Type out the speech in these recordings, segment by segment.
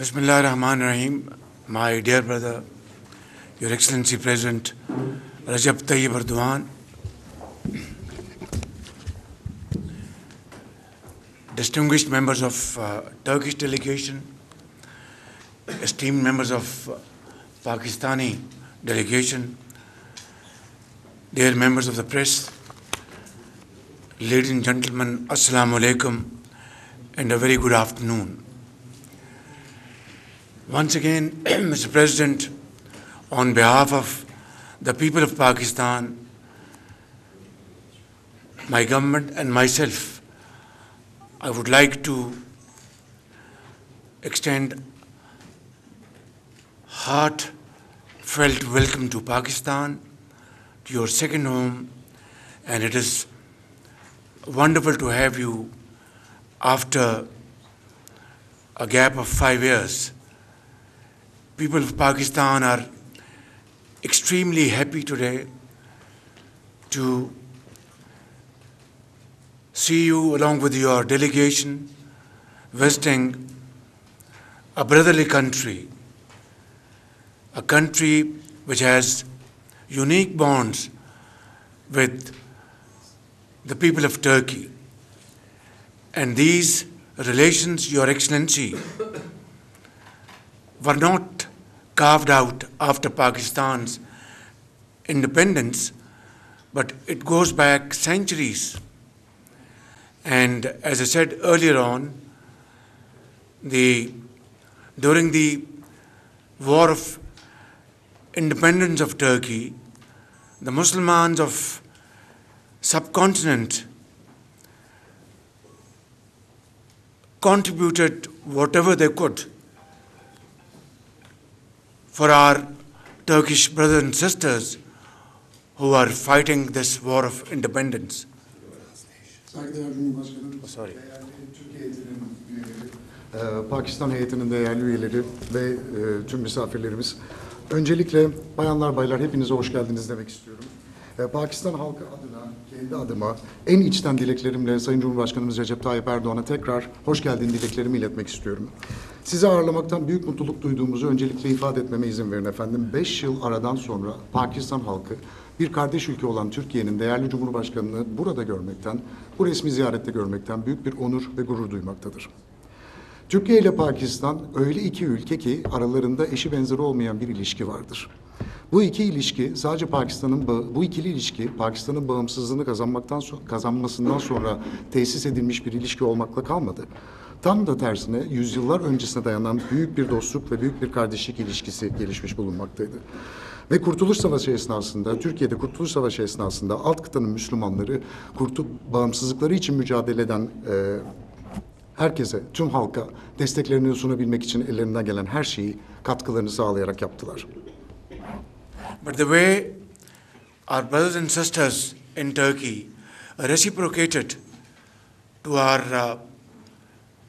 Bismillah ar-Rahman ar-Rahim, my dear brother, Your Excellency President Rajab Tayyip Erdogan, distinguished members of Turkish delegation, esteemed members of Pakistani delegation, dear members of the press, ladies and gentlemen, Assalamu alaikum and a very good afternoon. Once again, Mr. President, on behalf of the people of Pakistan, my government and myself, I would like to extend heartfelt welcome to Pakistan, to your second home, and it is wonderful to have you after a gap of 5 years. People of Pakistan are extremely happy today to see you along with your delegation visiting a brotherly country, a country which has unique bonds with the people of Turkey. And these relations, Your Excellency, were not carved out after Pakistan's independence, but it goes back centuries. And as I said earlier on, during the war of independence of Turkey, the Muslims of subcontinent contributed whatever they could for our Turkish brothers and sisters who are fighting this war of independence. Sorry. Pakistan heyetinin değerli üyeleri ve tüm misafirlerimiz, öncelikle bayanlar baylar hepinize hoş geldiniz demek istiyorum. Pakistan halkı adına, kendi adıma en içten dileklerimle Sayın Cumhurbaşkanımız Recep Tayyip Erdoğan'a tekrar hoş geldin dileklerimi iletmek istiyorum. Sizi ağırlamaktan büyük mutluluk duyduğumuzu öncelikle ifade etmeme izin verin efendim. 5 yıl aradan sonra Pakistan halkı bir kardeş ülke olan Türkiye'nin değerli Cumhurbaşkanını burada görmekten, bu resmi ziyarette görmekten büyük bir onur ve gurur duymaktadır. Türkiye ile Pakistan öyle iki ülke ki aralarında eşi benzeri olmayan bir ilişki vardır. Bu iki ilişki sadece bu ikili ilişki Pakistan'ın bağımsızlığını kazanmasından sonra tesis edilmiş bir ilişki olmakla kalmadı. Tam da tersine yüzyıllar öncesine dayanan büyük bir dostluk ve büyük bir kardeşlik ilişkisi gelişmiş bulunmaktaydı. Ve Kurtuluş Savaşı esnasında, Türkiye'de Kurtuluş Savaşı esnasında alt kıtanın Müslümanları bağımsızlıkları için mücadele eden herkese, tüm halka desteklerini sunabilmek için ellerinden gelen her şeyi katkılarını sağlayarak yaptılar. But the way our brothers and sisters in Turkey reciprocated to our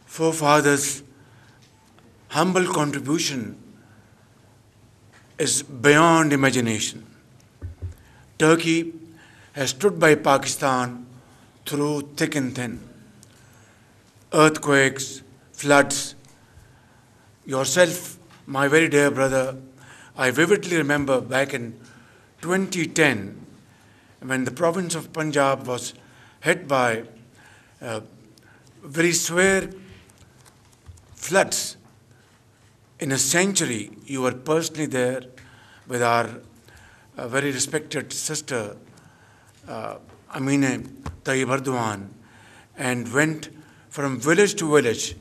forefathers' humble contribution is beyond imagination. Turkey has stood by Pakistan through thick and thin. Earthquakes, floods. Yourself, my very dear brother, I vividly remember back in 2010 when the province of Punjab was hit by very severe floods. In a century, you were personally there with our very respected sister, Amine Tayyip Erdogan, and went from village to village,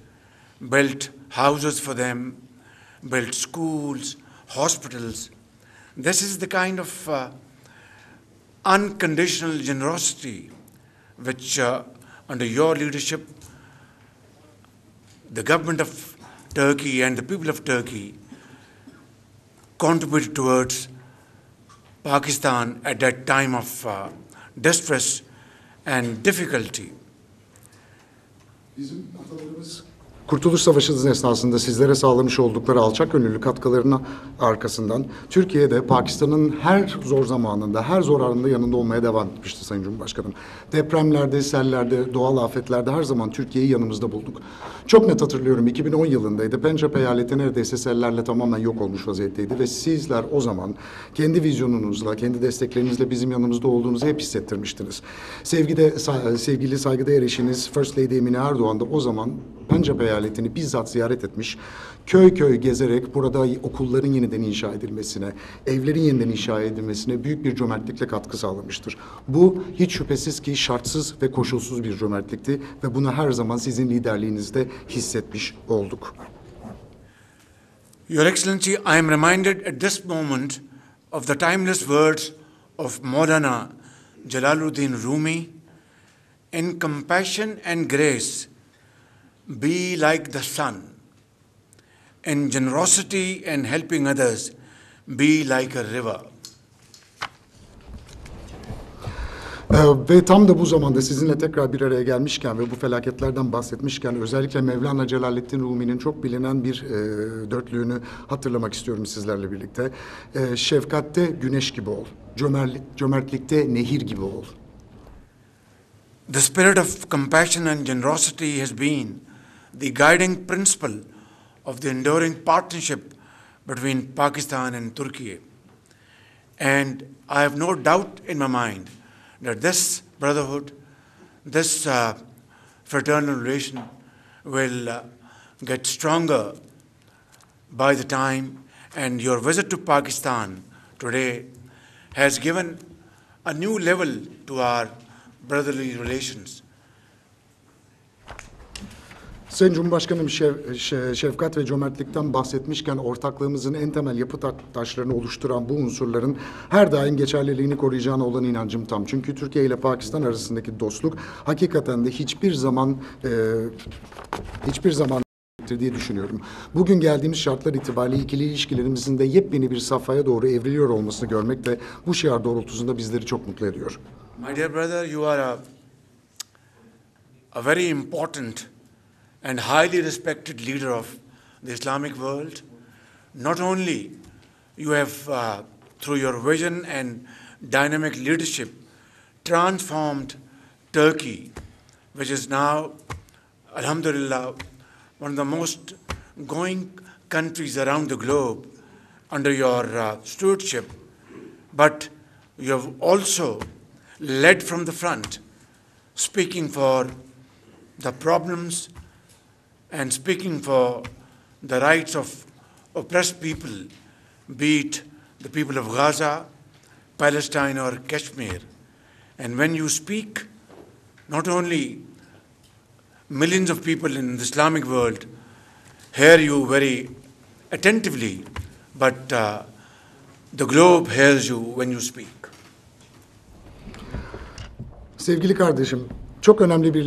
built houses for them, built schools, hospitals. This is the kind of unconditional generosity which, under your leadership, the government of Turkey and the people of Turkey contributed towards Pakistan at that time of distress and difficulty. Bizim atalarımız Kurtuluş Savaşı'nız esnasında sizlere sağlamış oldukları alçak gönüllü katkılarının arkasından Türkiye'de Pakistan'ın her zor zamanında, her zor anında yanında olmaya devam etmişti Sayın Cumhurbaşkanım. Depremlerde, sellerde, doğal afetlerde her zaman Türkiye'yi yanımızda bulduk. Çok net hatırlıyorum, 2010 yılındaydı. Pencap eyaleti neredeyse sellerle tamamen yok olmuş vaziyetteydi ve sizler o zaman kendi vizyonunuzla, kendi desteklerinizle bizim yanımızda olduğunuzu hep hissettirmiştiniz. Sevgili saygıdeğer eşiniz First Lady Emine Erdoğan da o zaman Pencap eyaletini bizzat ziyaret etmiş, köy köy gezerek burada okulların yeniden inşa edilmesine, evlerin yeniden inşa edilmesine büyük bir cömertlikle katkı sağlamıştır. Bu hiç şüphesiz ki şartsız ve koşulsuz bir cömertlikti ve bunu her zaman sizin liderliğinizde hissetmiş olduk. Your Excellency, I am reminded at this moment of the timeless words of Maulana Jalaluddin Rumi, "In compassion and grace, be like the sun. In generosity and helping others, be like a river." Ve tam da bu zamanda sizinle tekrar bir araya gelmişken ve bu felaketlerden bahsetmişken özellikle Mevlana Celaleddin Rumi'nin çok bilinen bir dörtlüğünü hatırlamak istiyorum sizlerle birlikte. Şefkatte güneş gibi ol, cömertlikte nehir gibi ol. The spirit of compassion and generosity has been the guiding principle of the enduring partnership between Pakistan and Turkey. And I have no doubt in my mind that this brotherhood, this fraternal relation will get stronger by the time, and your visit to Pakistan today has given a new level to our brotherly relations. Sayın Cumhurbaşkanım, şefkat ve cömertlikten bahsetmişken ortaklığımızın en temel yapı taşlarını oluşturan bu unsurların her daim geçerliliğini koruyacağına olan inancım tam. Çünkü Türkiye ile Pakistan arasındaki dostluk hakikaten de hiçbir zaman diye düşünüyorum. Bugün geldiğimiz şartlar itibariyle ikili ilişkilerimizin de yepyeni bir safhaya doğru evriliyor olmasını görmek de bu şiar doğrultusunda bizleri çok mutlu ediyor. My dear brother, you are a very important and highly respected leader of the Islamic world. Not only you have, through your vision and dynamic leadership, transformed Turkey, which is now, alhamdulillah, one of the most going countries around the globe under your stewardship, but you have also led from the front, speaking for the problems and speaking for the rights of oppressed people, be it the people of Gaza, Palestine or Kashmir. And when you speak, not only millions of people in the Islamic world hear you very attentively, but the globe hears you when you speak. Sevgili kardeşim, çok önemli bir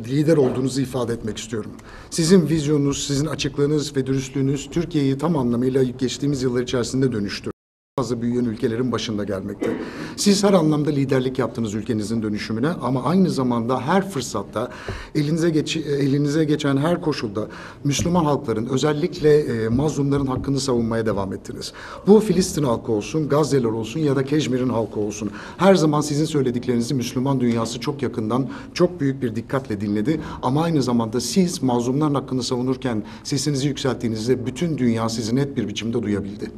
lider olduğunuzu ifade etmek istiyorum. Sizin vizyonunuz, sizin açıklığınız ve dürüstlüğünüz Türkiye'yi tam anlamıyla geçtiğimiz yıllar içerisinde dönüştürdü. Fazla büyüyen ülkelerin başında gelmekte. Siz her anlamda liderlik yaptınız ülkenizin dönüşümüne ama aynı zamanda her fırsatta elinize geçen her koşulda Müslüman halkların özellikle mazlumların hakkını savunmaya devam ettiniz. Bu Filistin halkı olsun, Gazze'ler olsun ya da Keşmir'in halkı olsun. Her zaman sizin söylediklerinizi Müslüman dünyası çok yakından, çok büyük bir dikkatle dinledi ama aynı zamanda siz mazlumların hakkını savunurken sesinizi yükselttiğinizde bütün dünya sizi net bir biçimde duyabildi.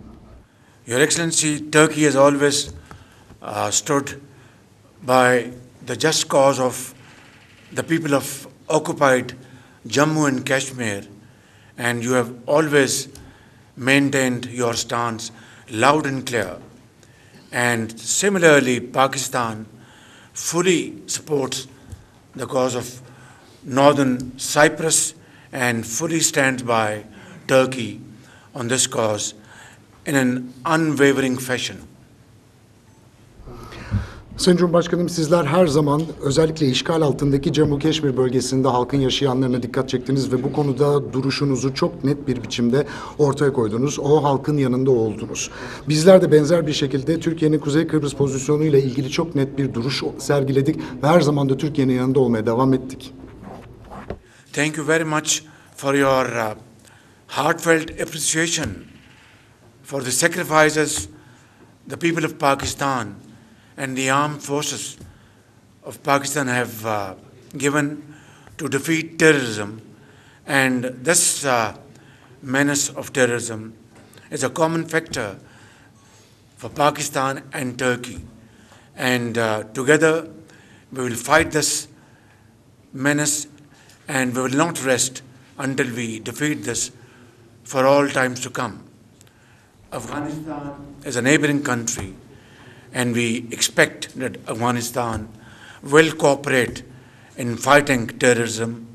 Your Excellency, Turkey has always stood by the just cause of the people of occupied Jammu and Kashmir, and you have always maintained your stance loud and clear. And similarly, Pakistan fully supports the cause of Northern Cyprus and fully stands by Turkey on this cause in an unwavering fashion. Sayın Cumhurbaşkanım, sizler her zaman özellikle işgal altındaki Cemmu Keşmir bölgesinde halkın yaşayanlarına dikkat çektiniz ve bu konuda duruşunuzu çok net bir biçimde ortaya koydunuz. O halkın yanında oldunuz. Bizler de benzer bir şekilde Türkiye'nin Kuzey Kıbrıs pozisyonuyla ilgili çok net bir duruş sergiledik ve her zaman da Türkiye'nin yanında olmaya devam ettik. Thank you very much for your heartfelt appreciation for the sacrifices the people of Pakistan and the armed forces of Pakistan have given to defeat terrorism. And this menace of terrorism is a common factor for Pakistan and Turkey. And together we will fight this menace, and we will not rest until we defeat this for all times to come. Afghanistan is a neighboring country, and we expect that Afghanistan will cooperate in fighting terrorism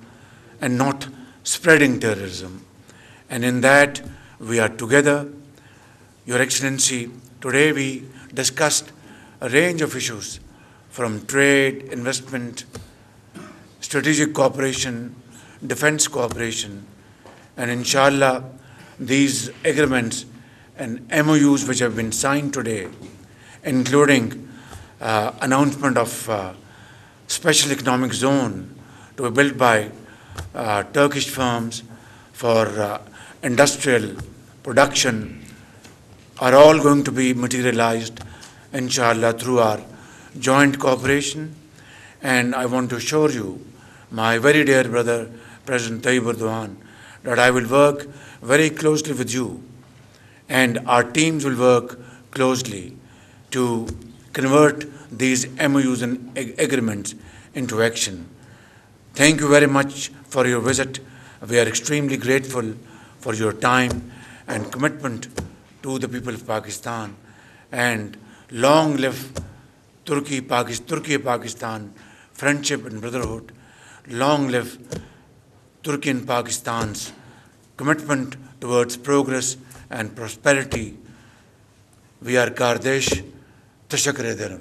and not spreading terrorism. And in that, we are together. Your Excellency, today we discussed a range of issues from trade, investment, strategic cooperation, defense cooperation, and inshallah, these agreements and MOUs which have been signed today, including announcement of special economic zone to be built by Turkish firms for industrial production, are all going to be materialized, inshallah, through our joint cooperation. And I want to assure you, my very dear brother, President Tayyip Erdogan, that I will work very closely with you, and our teams will work closely to convert these MOUs and agreements into action. Thank you very much for your visit. We are extremely grateful for your time and commitment to the people of Pakistan. And long live Turkey-Pakistan friendship and brotherhood. Long live Turkey and Pakistan's commitment towards progress and prosperity. We are Kardesh. Teşekkür ederim.